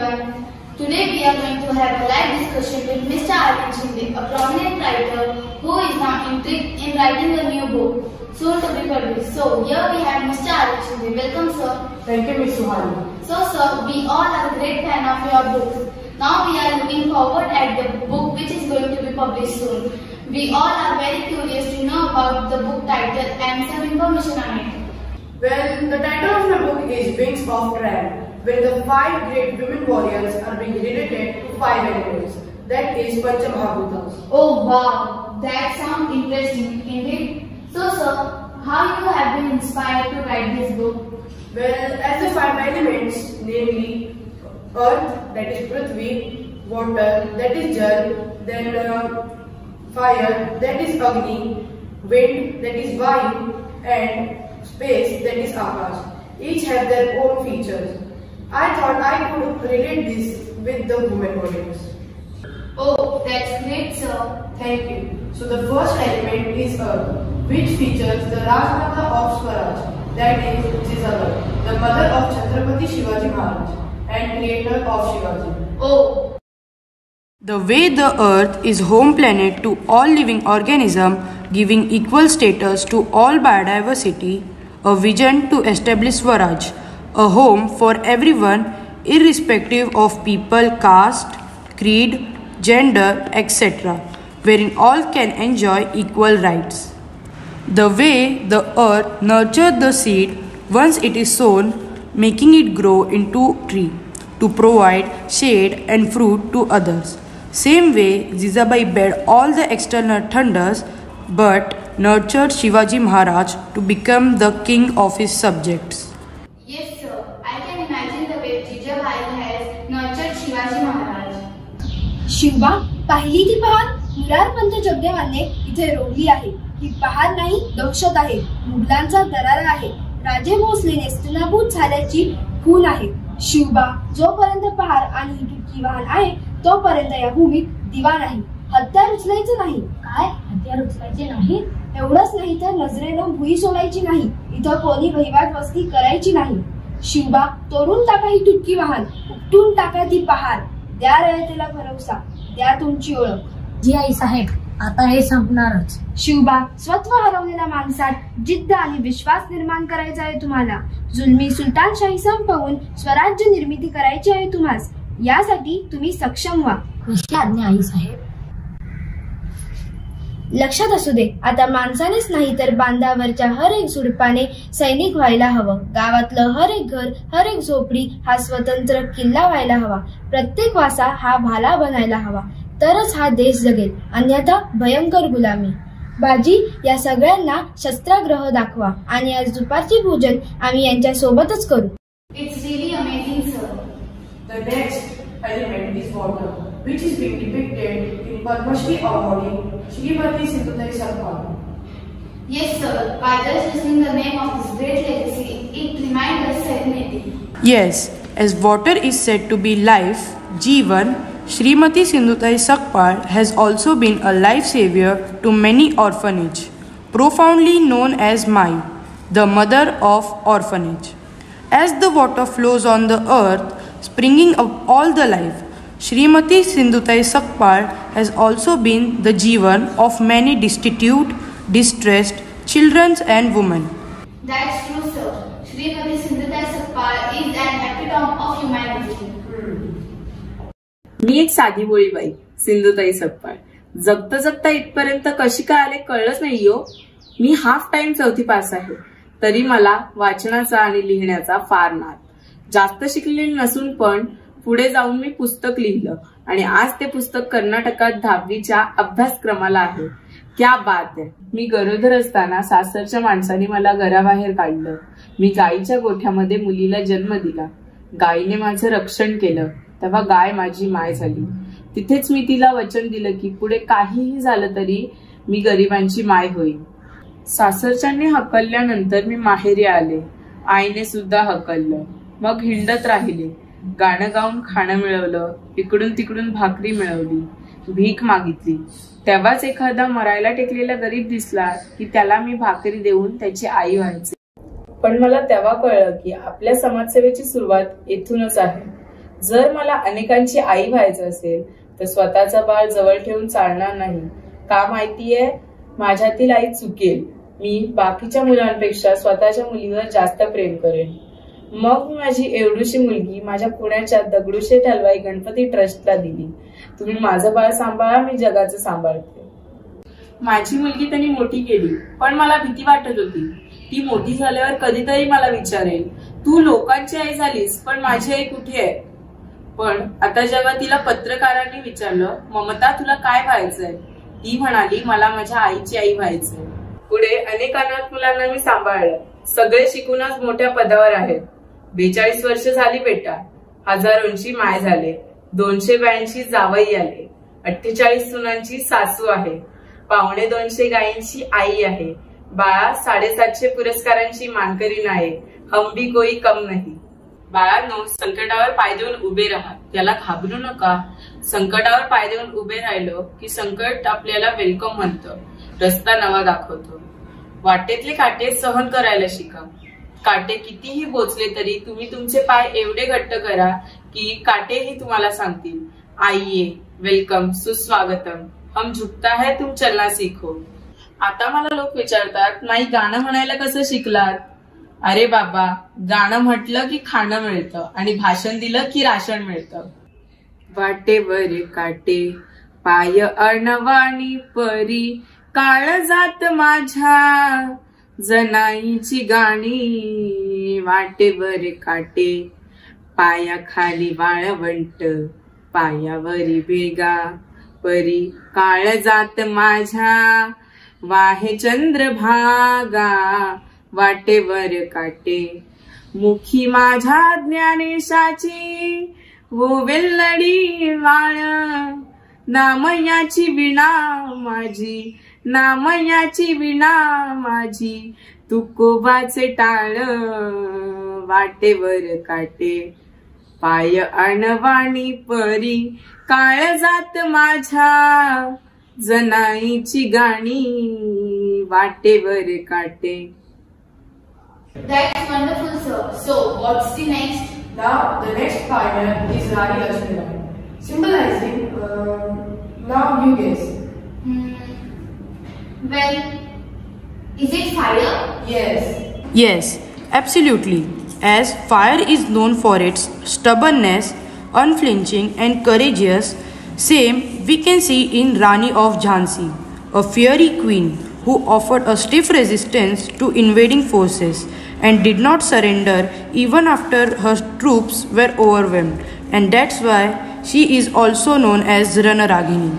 everyone. Today we are going to have a live discussion with Mr. Arvind Shinde, a prominent writer who is now in writing a new book, soon to be published. So here we have Mr. Arvind Shinde. Welcome, sir. Thank you, Ms. Suhani. So, sir, we all are a great fan of your books. Now we are looking forward at the book which is going to be published soon. We all are very curious to know about the book title and some information on it. Well, the title of the book is Wings of Ram, where the 5 great women warriors are being related to 5 elements. That is Panchabhabutas. Oh wow, that sounds interesting indeed. So, sir, how you have been inspired to write this book? Well, as the 5 elements, namely Earth, that is Prithvi, water, that is Jal, then fire, that is Agni, wind, that is Vayu, and space, that is Akash. Each have their own features. I thought I could relate this with the women warriors. Oh, that's great, sir. Thank you. So the first element is Earth, which features the Rajmata of Swaraj, that is Jijabai, the mother of Chhatrapati Shivaji Maharaj and creator of Shivaji. Oh. The way the Earth is home planet to all living organisms, giving equal status to all biodiversity, a vision to establish Swaraj, a home for everyone irrespective of people, caste, creed, gender, etc., wherein all can enjoy equal rights. The way the earth nurtured the seed once it is sown, making it grow into tree to provide shade and fruit to others. Same way Jijabai bared all the external thunders but nurtured Shivaji Maharaj to become the king of his subjects. Yes, sir. I can imagine the way Jijabai has nurtured Shivaji Maharaj. Shivba, पाहिली ती पहार मुरारपंत जगदेवाने इथे रोवली आहे. ही पहार नाही, दहशत आहे, मुघलांचा दरारा आहे, राजे भोसले नेस्तनाबूत झाल्याची खून आहे. शिवबा, जोपर्यंत पहार आणि ही तुटकी वाहन आहे तोपर्यंत या भूमीत दिवा नाही. हत्यार उचलायचं नाही. काय हत्यार उचलायचे नाही? एवढंच नाही तर नजरेनं भुई सोडायची नाही. इथं कोणी वहिवाट वस्ती करायची नाही. शिवबा, तोडून टाका ही तुटकी वाहन, उपटून टाका ती पहार. द्या रयतेला भरवसा, द्या तुमची ओळख. जी आई साहेब, आता हे संपणारच. शिवबा, स्वत्व हरवलेल्या माणसात जिद्द आणि विश्वास निर्माण करायचा आहे तुम्हाला. जुलमी सुलतानशाही संपवून स्वराज्य निर्मिती करायची आहे तुम्हास. यासाठी तुम्ही सक्षम व्हा. कशी आज्ञा आई साहेब. लक्षात असू दे, आता माणसानेच नाही तर बांधावरच्या हर एक झुडपाने सैनिक व्हायला हवं. गावातलं हर एक घर, हर एक झोपडी हा स्वतंत्र किल्ला व्हायला हवा. प्रत्येक वासा हा भाला बनायला हवा. तरच हा देश जगेल, अन्यथा भयंकर गुलामी. बाजी, या सगळ्यांना शस्त्राग्रह दाखवा आणि आज दुपारचे भोजन आम्ही यांच्या सोबतच करू. It's really amazing, sir. The next element is water, which is being depicted in Padmashri awarding Shrimati Sindhutai Sarkar. Yes, sir. By just listening the name of this great legacy, it reminds us serenity. Yes, as water is said to be life, Jeevan, Shrimati Sindhutai Sakpal has also been a life savior to many orphanages, profoundly known as Mai, the mother of orphanage. As the water flows on the earth, springing up all the life, Shrimati Sindhutai Sakpal has also been the Jeevan of many destitute, distressed children and women. That's true, sir. Shrimati Sindhutai Sakpal is an epitome of humanity. मी एक साधी बोळी बाई, सिंधुताई सकपाळ. जगता जगता इथपर्यंत कशी काय आले कळलंच नाही हो. मी हाफ टाइम 4थी पास आहे, तरी मला वाचनाचा आणि लिहिण्याचा फार नाद. जास्त शिकलेली नसून पण पुढे जाऊन मी पुस्तक लिहिलं आणि आज ते पुस्तक कर्नाटकात 10वीच्या अभ्यासक्रमाला आहे. क्या बात आहे. मी गरोदर असताना सासरच्या माणसाने मला घराबाहेर काढलं. मी गायीच्या गोठ्यामध्ये मुलीला जन्म दिला. गायीने माझं रक्षण केलं. तेव्हा गाय माझी माय झाली. तिथेच मी तिला वचन दिलं की पुढे काहीही झालं तरी मी गरिबांची माय होईल. सासरच्यांनी हकलल्यानंतर मी माहेरी आले. आईने सुद्धा हकललं. मग हिंडत राहिले. गाणं गाऊन खाणं मिळवलं. इकडून तिकडून भाकरी मिळवली. भीक मागितली. तेव्हाच एखादा मरायला टेकलेला गरीब दिसला की त्याला मी भाकरी देऊन त्याची आई व्हायचे. पण मला तेव्हा कळलं की आपल्या समाजसेवेची सुरुवात येथूनच आहे. जर मला अनेकांची आई व्हायचं असेल तर स्वतःचं बाळ जवळ ठेवून चालणार नाही. का माहितीये? माझ्यातील आई चुकेल. मी बाकीच्या मुलांपेक्षा स्वतःच्या मुलीवर जास्त प्रेम करेन. मग मी माझी एवढीशी मुलगी माझ्या पुण्याच्या दगडूशेठ हलवाई गणपती ट्रस्टला दिली. तुम्ही माझं बाळ सांभाळा, मी जगाचं सांभाळते. माझी मुलगी त्यांनी मोठी केली, पण मला भीती वाटत होती. ती मोठी झाल्यावर कधीतरी मला विचारेल, तू लोकांची आई झालीस, पण माझी आई कुठे आहे? पण आता जेव्हा तिला पत्रकारांनी विचारलं, ममता तुला काय व्हायचंय? ती म्हणाली, मला माझ्या आईची आई व्हायचंय. पुढे अनेक अनाथ मुलांना मी सांभाळलं. सगळे शिकूनच मोठ्या पदावर आहेत. 42 वर्ष झाली बेटा. हजारोंची माय झाले. 282 जावई आले. 48 सुनांची सासू आहे. 250 गायींची आई आहे. बाळा 750 पुरस्कारांची मानकरी आहे. हम भी कोई कम नाही. बाळांनो, संकटावर पाय देऊन उभे राहा. त्याला घाबरू नका. संकटावर पाय देऊन उभे राहिलो की संकट आपल्याला वेलकम म्हणतं, रस्ता नवा दाखवतो. वाटेतले काटे सहन करायला शिका. काटे कितीही बोचले तरी तुम्ही तुमचे पाय एवढे घट्ट करा की काटेही तुम्हाला सांगतील, आइये, वेलकम, सुस्वागतम, हम झुकता है तुम चलना सीखो. आता मला लोक विचारतात, नाही गाणं म्हणायला कसं शिकलात? अरे बाबा, गाणं म्हटलं की खाणं मिळतं आणि भाषण दिलं की राशन मिळतं. वाटेवर काटे पाय अणवाणी परी, काळजात माझ्या जनाईची गाणी. वाटेवर काटे पायाखाली वाळवंट, पायावरी भेगा परी, काळजात माझ्या वाहे चंद्रभागा. वाटेवर काटे मुखी माझ्या ज्ञानेशाची, वो वेल्लडी वाळ, नामयाची विणा माझी, नामयाची विणा माझी, तुकोबाचे टाळ. वाटेवर काटे पाय अणवाणी परी, काळजात माझ्या जनाईची गाणी. वाटेवर काटे. That's wonderful, sir. So, what's the next? Now the next partner is Rani Lakshmi, symbolizing. Now you guess. Well, is it fire? Yes. Yes, absolutely. As fire is known for its stubbornness, unflinching and courageous, same we can see in Rani of Jhansi, a fiery queen who offered a stiff resistance to invading forces and did not surrender even after her troops were overwhelmed, and that's why she is also known as Ranaragini.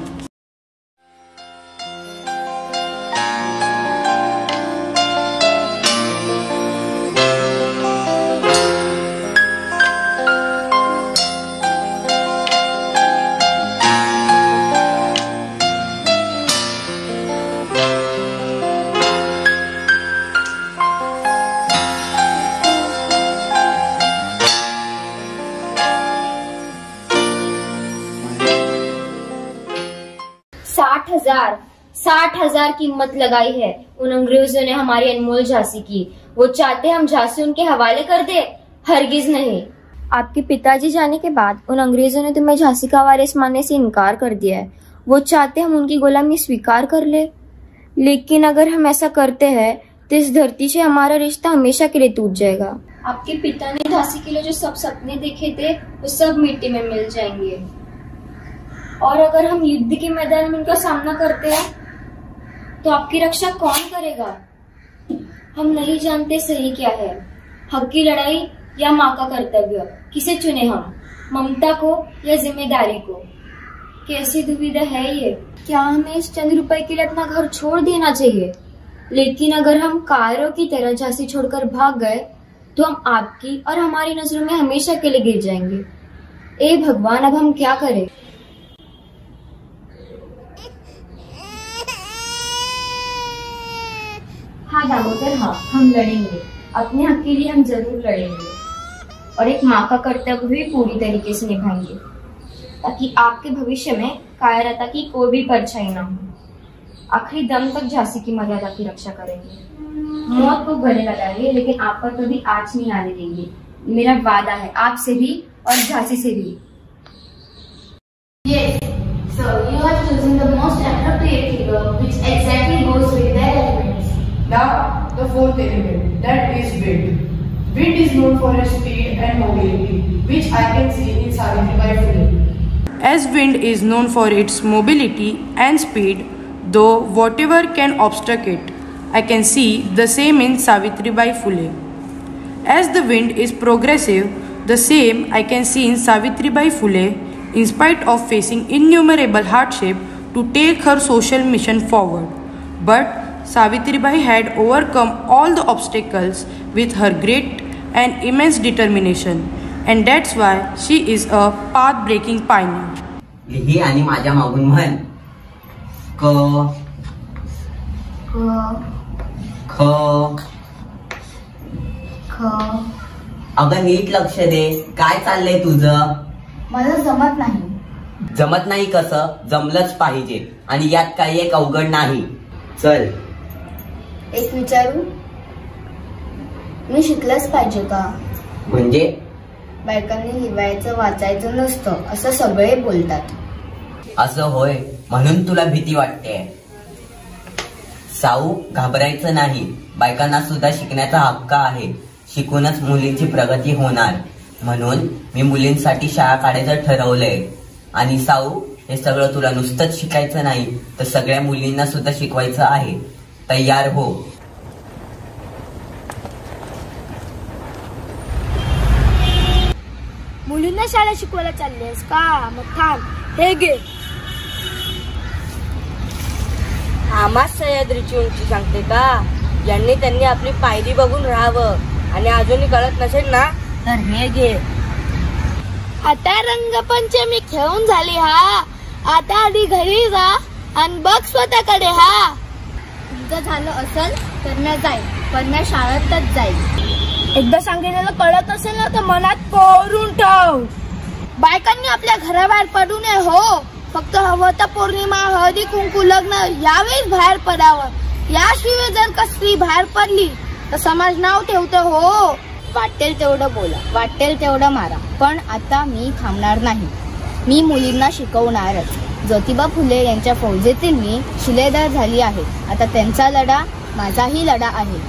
साठ हजार कीमत लगाई है उन अंग्रेजों ने हमारी अनमोल झांसी की। वो चाहते हम झांसी उनके हवाले कर दे? हरगिज नहीं। आपके पिताजी जाने के बाद उन अंग्रेजों ने तुम्हें झांसी का वारिस मानने से इनकार कर दिया है। वो चाहते हम उनकी गुलामी स्वीकार कर ले, लेकिन अगर हम ऐसा करते हैं तो इस धरती से हमारा रिश्ता हमेशा के लिए टूट जाएगा। आपके पिता ने झांसी के लिए जो सब सपने देखे थे वो सब मिट्टी में मिल जाएंगे, और अगर हम युद्ध के मैदान में उनका सामना करते हैं तो आपकी रक्षा कौन करेगा? हम नहीं जानते सही क्या है, हक की लड़ाई या माँ का कर्तव्य। किसे चुने हम, ममता को या जिम्मेदारी को? कैसी दुविधा है ये। क्या हमें इस चंद रुपए के लिए अपना घर छोड़ देना चाहिए? लेकिन अगर हम कायरों की तरह झांसी छोड़कर भाग गए तो हम आपकी और हमारी नजरों में हमेशा के लिए गिर जाएंगे। ए भगवान, अब हम क्या करें? हाँ दामोदर, हाँ, हम लड़ेंगे। अपने हक के लिए हम जरूर लड़ेंगे, और एक माँ का कर्तव्य भी पूरी तरीके से निभाएंगे, ताकि आपके भविष्य में कायरता की कोई भी परछाई ना हो। आखिरी दम तक झांसी की मर्यादा की रक्षा करेंगे। मौत को गले लगाएंगे, लेकिन आप पर कभी आँच नहीं आने देंगे। मेरा वादा है आपसे भी और झांसी से भी। Yes, so you are choosing the most appropriate figure which exactly goes with their elements. Now, the fourth element, that is wind. Wind is known for its speed and mobility, which I can see in Savitribai Phule. As wind is known for its mobility and speed, though whatever can obstruct it, I can see the same in Savitribai Phule. As the wind is progressive, the same I can see in Savitribai Phule, in spite of facing innumerable hardship to take her social mission forward. But Savitribai had overcome all the obstacles with her great and immense determination, and that's why she is a path-breaking pioneer. लिही आणि माझ्या मागून म्हण. क ख ख. अगं नीट लक्ष दे. काय चाललंय तुझं? मला जमत नाही. जमत नाही कसं? जमलंच पाहिजे आणि यात काही एक अवघड नाही. चल. एक विचारू, मी शिकलंच पाहिजे का? म्हणजे? बायकांनी लिहायचं वाचायचं नसतं असं सगळे बोलतात. असं होय, म्हणून तुला भीती वाटते. साऊ, घाबरायचं नाही. बायकांना सुद्धा शिकण्याचा हक्क आहे. शिकूनच मुलींची प्रगती होणार. म्हणून मी मुलींसाठी शाळा काढायचं ठरवलंय. आणि साऊ, हे सगळं तुला नुसतंच शिकायचं नाही तर सगळ्या मुलींना सुद्धा शिकवायचं आहे. तयार हो. मुलींना शाळा शिकवायला चाललीस का? मग थांब, हे घे. आम्हाच सह्याद्रीची उंची सांगते का? यांनी त्यांनी आपली पायरी बघून राहावं आणि अजूनही कळत नसेल ना तर हे घे. आता रंगपंचमी खेळून झाली हा. आता आधी घरी जा आणि बघ स्वतःकडे हा. तुमचं झालं असेल तर मी जाईल, पण मी शाळेतच जाईल. एकदा सांगितलेलं कळत असेल ना तर मनात कोरून ठेव. बायकांनी आपल्या घराबाहेर पडू नये हो. फक्त हवं तर पौर्णिमा, हळदी कुंकू, लग्न यावेळेस बाहेर पडावं. याशिवाय जर का स्त्री बाहेर पडली तर समाज नाव ठेवतो हो. वाटेल तेवढं बोला, वाटेल तेवढं मारा, पण आता मी थांबणार नाही. मी मुलींना शिकवणारच. ज्योतिबा फुले यांच्या फौजेतील मी शिलेदार झाली आहे. आता त्यांचा लढा माझाही लढा आहे.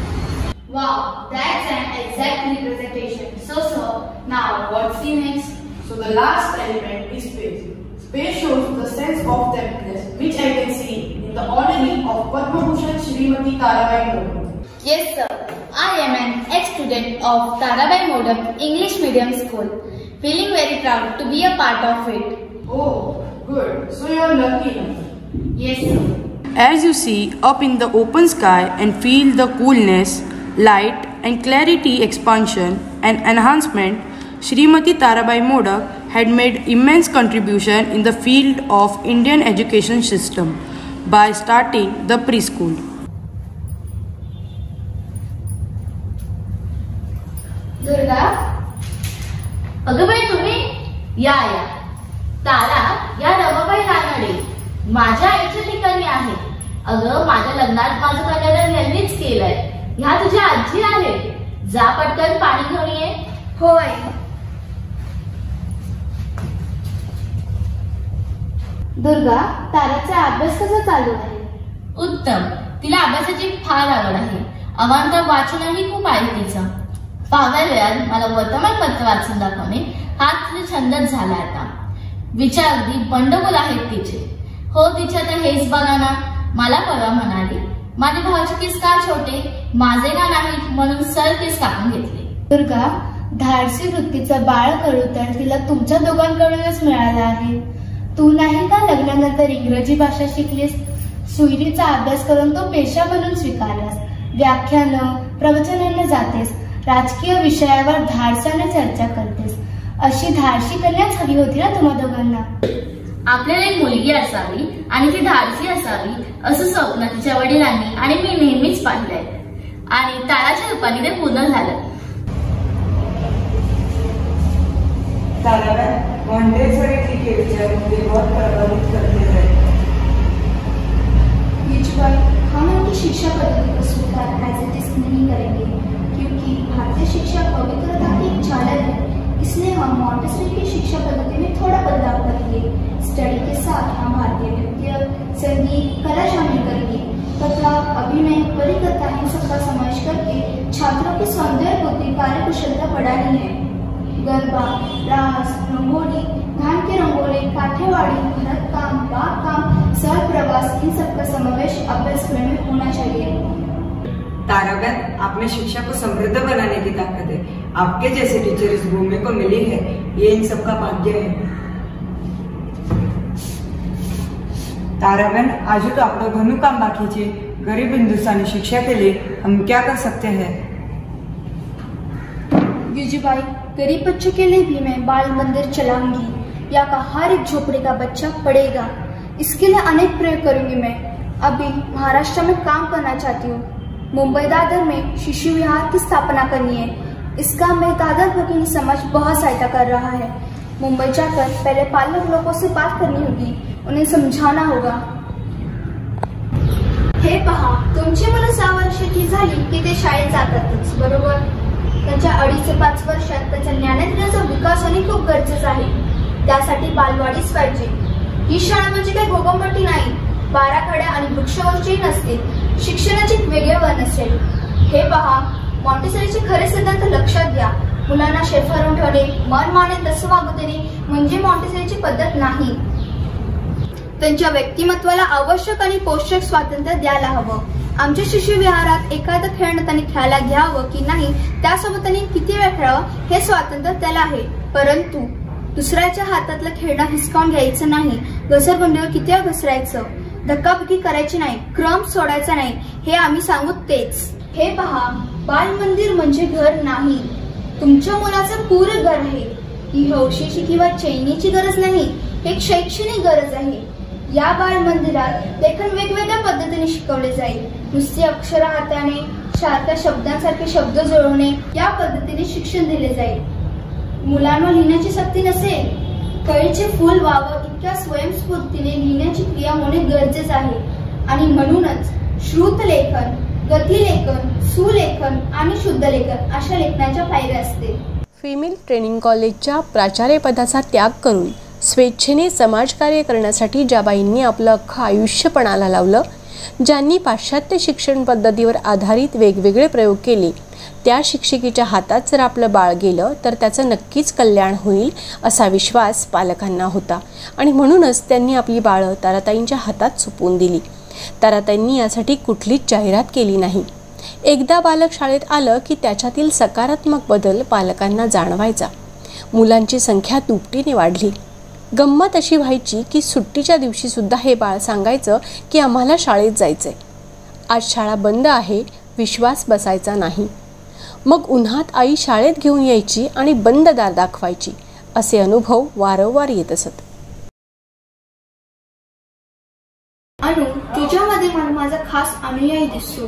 Wow, that's an exact representation. So, now what's the next? So the last element is space. Space shows the sense of depthness, which I can see in the ordering of Padma Bhushan Shrimati Tarabai Modak. Yes, sir. I am an ex-student of Tarabai Modak English Medium School. Feeling very proud to be a part of it. Oh, good. So you are lucky. Yes, sir. As you see up in the open sky and feel the coolness, light and clarity expansion and enhancement, Shrimati Tarabai Modak had made immense contribution in the field of Indian education system by starting the preschool. Durga, अगं बाई तुम्ही या. तारा या रमाबाई रानडे माझ्या आईच्या ठिकाणी आहे. अगं माझ्या लग्नात माझं कन्यादान यांनीच केलंय. ह्या तुझ्या आजी आहेत. जा पटकन पाणी घेऊन ये. होय. दुर्गा, ताराचा अभ्यास कसा चालू आहे? उत्तम. तिला अभ्यासाची फार आवड आहे. अवांतर वाचनही खूप आहे तिचं. पावल्या वेळात मला वर्तमानपत्र वाचून दाखवणे हा तिचा छंदच झाला आता. विचार अगदी बंडगोल आहेत तिचे. हो, तिचे आता हेच बघा ना. मला परवा म्हणाली, माझ्या भावाचे केस का छोटे, माझे का नाही, म्हणून सर केस कापून घेतले. दुर्गा, धाडसी वृत्तीचं बाळ कळूतर तिला तुमच्या दोघांकडूनच मिळालं आहे. तू नाही का लग्नानंतर इंग्रजी भाषा शिकलीस, सुईरीचा अभ्यास करून तो पेशा बनून स्वीकारलास, व्याख्यानं प्रवचनांना जातेस, राजकीय विषयावर धाडसाने चर्चा करतेस. अशी धाडशी कन्याच हवी होती ना तुम्हा दोघांना. आपल्याला एक मुलगी असावी आणि ती धाडसी असावी असं स्वप्न तिच्या वडिलांनी आणि मी नेहमीच पाहिलंय. आणि ताराच्या रूपाने ते पूर्ण झालं. हम उनकी शिक्षा पद्धति को स्वीकार एज इट इज नहीं करेंगे, क्योंकि भारतीय शिक्षा पवित्रता की एक झालर है. इसलिए हम मॉन्टेसरी छात्रों की सौंदर्य बुद्धि कार्यकुशलता बढ़ानी है। गरबा, रास, रंगोली, धान की रंगोली, काठियावाड़ी, भरत काम, बाग काम, सर प्रवास, इन सबका समावेश अभ्यासक्रम में होना चाहिए। ताराबेन, आप में शिक्षा को समृद्ध बनाने की ताकत है। आपके जैसे टीचर इस भूमि को मिली है, ये इन सबका भाग्य है। ताराबेन, आज तो आप लोग घणું काम बाकी છે। गरीब हिंदुस्तानी शिक्षा के लिए हम क्या कर सकते हैं? गिजूबाई, गरीब बच्चों के लिए भी मैं बाल मंदिर चलाऊंगी। यहाँ का हर एक झोपड़ी का बच्चा पढ़ेगा। इसके लिए अनेक प्रयोग करूंगी। मैं अभी महाराष्ट्र में काम करना चाहती हूँ। मुंबई दादर में शिशु विहार की स्थापना करनी है। इसका मैं दादर भगिनी समाज बहुत सहायता कर रहा है। मुंबई जाकर पहले पालक लोगों से बात करनी होगी, उन्हें समझाना होगा। हे पहा, तुमची मुलं 6 वर्षाची झाली की ते शाळेत जातातच, बरोबर? त्यांच्या 2.5 ते 5 वर्षात त्याच्या ज्ञानेंद्रियाचा विकास होणे खूप गरजेचं आहे। त्यासाठी बालवाडीच पाहिजे। ही शाळा म्हणजे काही गोगमपट्टी नाही, 12 खड्या आणि वृक्षवंशी नसतील। शिक्षणाचे वेगळे वळण असेल। हे पहा, मॉन्टेसरीचे खरे सिद्धांत लक्षात घ्या। मुलांना शेफारून ठेवणे, मन मानेल तसं वागू देणे म्हणजे मॉन्टेसरीची पद्धत नाही। त्यांच्या व्यक्तिमत्वाला आवश्यक आणि पोषक स्वातंत्र्य द्यायला हवं। आमच्या शिशु विहारात एखादं खेळणं त्यांनी खेळायला घ्यावं की नाही, त्यासोबत त्यांनी किती वेळ खेळावं हे स्वातंत्र्य त्याला आहे। परंतु दुसऱ्याच्या हातातलं खेळणं हिसकावून घ्यायचं नाही, घसरगुंडीवर किती वेळ घसरायचं, धक्काबुक्की करायची नाही, क्रम सोडायचा नाही, हे आम्ही सांगू तेच। हे पहा, बाल मंदिर म्हणजे घर नाही, तुमच्या मुलाचं पूर्ण घर आहे। ही हौशीची किंवा चैनीची गरज नाही, एक शैक्षणिक गरज आहे। या बाल मंदिरात लेखन वेगवेगळ्या पद्धतीने शिकवले जाईल। नुसती अक्षर हाताने, सारख्या शब्दांसारखे शब्द जुळवणे या पद्धतीने शिक्षण दिले जाईल। मुलांना लिहिण्याची सक्ती नसेल, कळीचे फूल व्हावं इतक्या स्वयंस्फूर्तीने लिहिण्याची क्रिया होणे गरजेचे आहे। आणि म्हणूनच श्रुत लेखन, गती लेखन, सुलेखन आणि शुद्ध लेखन अशा लेखनाच्या पायऱ्या असतील। फिमेल ट्रेनिंग कॉलेजच्या प्राचार्यपदाचा त्याग करून स्वेच्छेने समाजकार्य करण्यासाठी ज्या बाईंनी आपलं अख्खं आयुष्य पणाला लावलं, ज्यांनी पाश्चात्य शिक्षण पद्धतीवर आधारित वेगवेगळे प्रयोग केले, त्या शिक्षिकेच्या हातात जर आपलं बाळ गेलं तर त्याचं नक्कीच कल्याण होईल असा विश्वास पालकांना होता। आणि म्हणूनच त्यांनी आपली बाळं ताराताईंच्या हातात सोपवून दिली। ताराताईंनी यासाठी कुठलीच जाहिरात केली नाही। एकदा बालक शाळेत आलं की त्याच्यातील सकारात्मक बदल पालकांना जाणवायचा। मुलांची संख्या दुपटीने वाढली। गंमत अशी व्हायची की सुट्टीच्या दिवशी सुद्धा हे बाळ सांगायचं की आम्हाला शाळेत जायचंय, आज शाळा बंद आहे, विश्वास बसायचा नाही। मग उन्हात आई शाळेत घेऊन यायची आणि बंद दार दाखवायची। असे अनुभव वारंवार येत असत। अनु, तुझ्यामध्ये मला माझा खास अनुयायी दिसतो।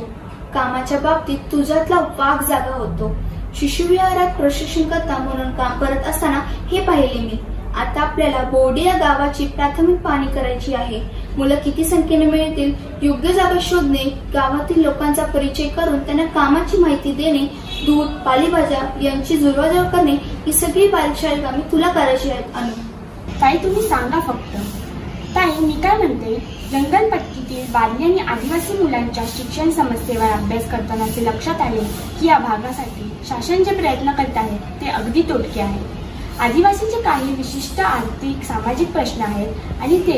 कामाच्या बाबतीत तुझ्यातला वाघ जागा होतो। शिशुविहारात प्रशिक्षणकर्ता म्हणून काम करत असताना हे पाहिले मी। आता आपल्याला बोर्डी या गावाची प्राथमिक पाहणी करायची आहे। मुलं किती संख्येने मिळतील, योग्य जागा शोधणे, गावातील लोकांचा परिचय करून त्यांना कामाची माहिती देणे, दूध, पालेभाज्या यांची जुळवाजुळव करणे, ही सगळी बालशाळी कामे तुला करायची आहेत। अनु ताई, तुम्ही सांगा फक्त। ताई, मी काय म्हणते, जंगलपट्टीतील बाल्य आणि आदिवासी मुलांच्या शिक्षण समस्येवर अभ्यास करताना असे लक्षात आले की या भागासाठी शासन जे प्रयत्न करत आहे ते अगदी तोटके आहेत। आदिवासीचे काही विशिष्ट आर्थिक सामाजिक प्रश्न आहेत आणि ते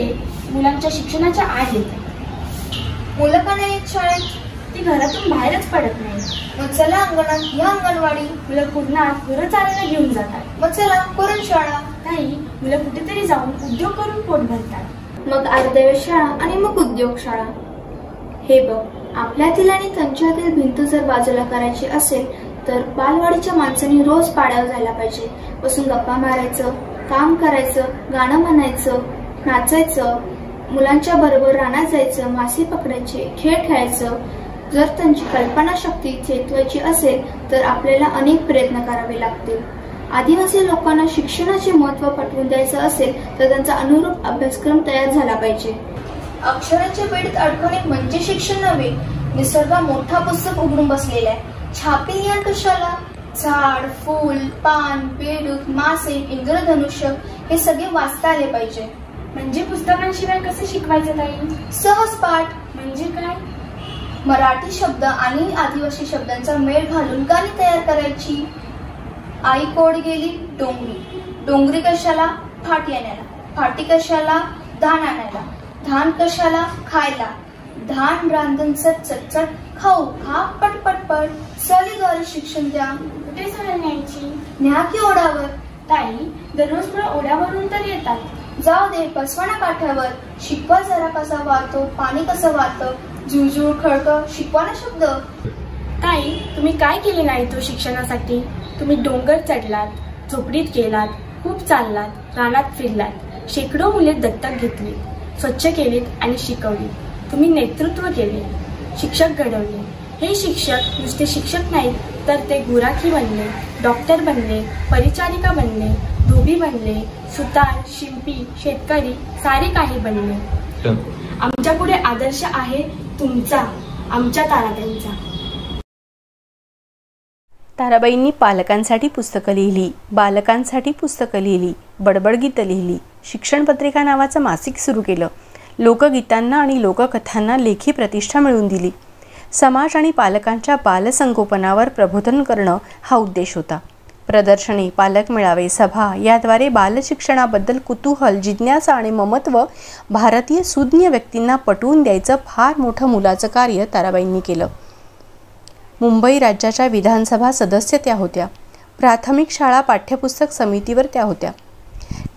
मुलांच्या शिक्षणाच्या आड येतात। मुलं का नाही शाळेत? ती घरातून बाहेरच पडत नाही। मग चला अंगणात, या अंगणवाडी। मुलं कुरणात गुरं चालायला घेऊन जातात। मग चला कुरण शाळा। काही मुलं कुठेतरी जाऊन उद्योग करून पोट भरतात। मग अर्धवेळ शाळा आणि मग उद्योग शाळा। हे बघ, आपल्यातील आणि त्यांच्यातील भिंत जर बाजूला करायची असेल तर बालवाडीच्या माणसांनी रोज पाड्यावर जायला पाहिजे। बसून गप्पा मारायचं, काम करायचं, गाणं म्हणायचं, नाचायचं, मुलांच्या बरोबर रानात जायचं, मासे पकडायचे, खेळ खेळायचं। जर त्यांची कल्पनाशक्ती चेतवायची असेल तर आपल्याला अनेक प्रयत्न करावे लागतील। आदिवासी लोकांना शिक्षणाचे महत्त्व पटवून द्यायचं असेल तर त्यांचा अनुरूप अभ्यासक्रम तयार झाला पाहिजे। अक्षरांच्या बेडीत अडकवणे म्हणजे शिक्षण नव्हे। निसर्ग मोठा पुस्तक उघडून बसलेला आहे, छापील ज्ञान कशाला? झाड, फूल, पान, बेडूक, मासे, इंद्रधनुष्य हे सगळे वाचता आले पाहिजे। म्हणजे पुस्तकांशिवाय कसं शिकवायचं ताई? सहज पाठ। म्हणजे काय? मराठी शब्द आणि आदिवासी शब्दांचा मेळ घालून गाणी तयार करायची. आई कोड गेली डोंगरी. डोंगरी कशाला? फाटी आणायला. फाटी कशाला? धान आणायला. धान कशाला? खायला. धान रांधून चट खाऊ खा पटपटपट. सहलीद्वारे शिक्षण द्या. कुठे सहल न्यायची? न्या की ओढावर. ताई, दररोज ओढ्यावरून तर येतात. जाऊ दे, पसवाना काठावर. शिकवा जरा कसा वाहतो, पाणी कसं वाहतं. जुळजुळ खळखळ शिकवा ना शब्द. ताई, तुम्ही काय केले नाही तो शिक्षणासाठी? तुम्ही डोंगर चढलात, झोपडीत गेलात, खूप चाललात, रानात फिरलात, शेकडो मुले दत्तक घेतली, स्वच्छ केलीत आणि शिकवली. तुम्ही नेतृत्व केले, शिक्षक घडवले. हे शिक्षक नुसते शिक्षक नाहीत तर ते गुराखी बनले, डॉक्टर बनले, परिचारिका बनले, धोबी बनले, सुतार, शिंपी, शेतकरी सारे काही बनले. आमच्या पुढे आदर्श आहे तुमचा, आमच्या ताराबाईंचा. ताराबाईंनी पालकांसाठी पुस्तकं लिहिली, बालकांसाठी पुस्तकं लिहिली, बडबडगीतं लिहिली, शिक्षण पत्रिका नावाचं मासिक सुरू केलं, लोकगीतांना आणि लोककथांना लेखी प्रतिष्ठा मिळवून दिली. समाज आणि पालकांच्या बालसंगोपनावर प्रबोधन करणं हा उद्देश होता. प्रदर्शने, पालक मेळावे, सभा याद्वारे बालशिक्षणाबद्दल कुतूहल, जिज्ञासा आणि ममत्व भारतीय सुज्ञ व्यक्तींना पटवून द्यायचं फार मोठं मुलाचं कार्य ताराबाईंनी केलं. मुंबई राज्याच्या विधानसभा सदस्य त्या होत्या. प्राथमिक शाळा पाठ्यपुस्तक समितीवर त्या होत्या.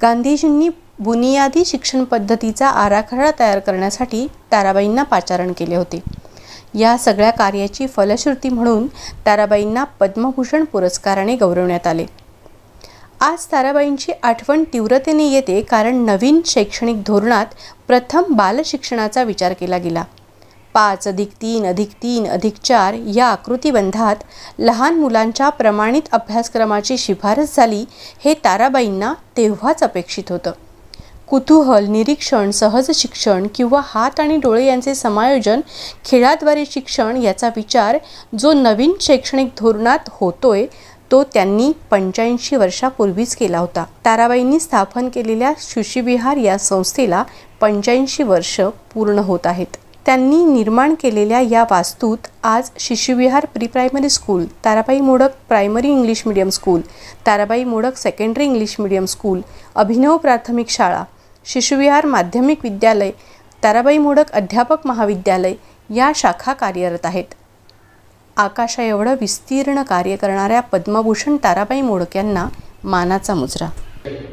गांधीजींनी बुनियादी शिक्षण पद्धतीचा आराखडा तयार करण्यासाठी ताराबाईंना पाचारण केले होते. या सगळ्या कार्याची फलश्रुती म्हणून ताराबाईंना पद्मभूषण पुरस्काराने गौरवण्यात आले. आज ताराबाईंची आठवण तीव्रतेने येते कारण नवीन शैक्षणिक धोरणात प्रथम बालशिक्षणाचा विचार केला गेला. 5+3+3+4 या आकृतिबंधात लहान मुलांच्या प्रमाणित अभ्यासक्रमाची शिफारस झाली. हे ताराबाईंना तेव्हाच अपेक्षित होतं. कुतूहल, निरीक्षण, सहज शिक्षण किंवा हात आणि डोळे यांचे समायोजन, खेळाद्वारे शिक्षण याचा विचार जो नवीन शैक्षणिक धोरणात होतोय तो त्यांनी 85 वर्षापूर्वीच केला होता. ताराबाईंनी स्थापन केलेल्या शिशुविहार या संस्थेला 85 वर्ष पूर्ण होत आहेत. त्यांनी निर्माण केलेल्या या वास्तूत आज Shishuvihar pre primary school, Tarabai Modak primary English medium school, Tarabai Modak secondary English medium school, Abhinav प्राथमिक शाळा, शिशुविहार माध्यमिक विद्यालय, ताराबाई मोडक अध्यापक महाविद्यालय या शाखा कार्यरत आहेत. आकाशा एवढं विस्तीर्ण कार्य करणाऱ्या पद्मभूषण ताराबाई मोडक यांना मानाचा मुजरा.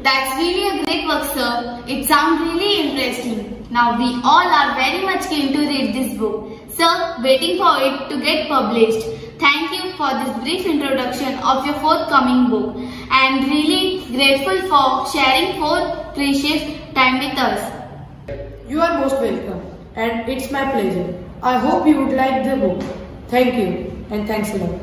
That's really a great work, sir. It sounds really interesting. Now we all are very much keen to read this book. Sir, waiting for it to get published. Thank you for this brief introduction of your forthcoming book and really grateful for sharing 4 precious time with us. You are most welcome and it's my pleasure. I hope you would like the book. Thank you and thanks a lot.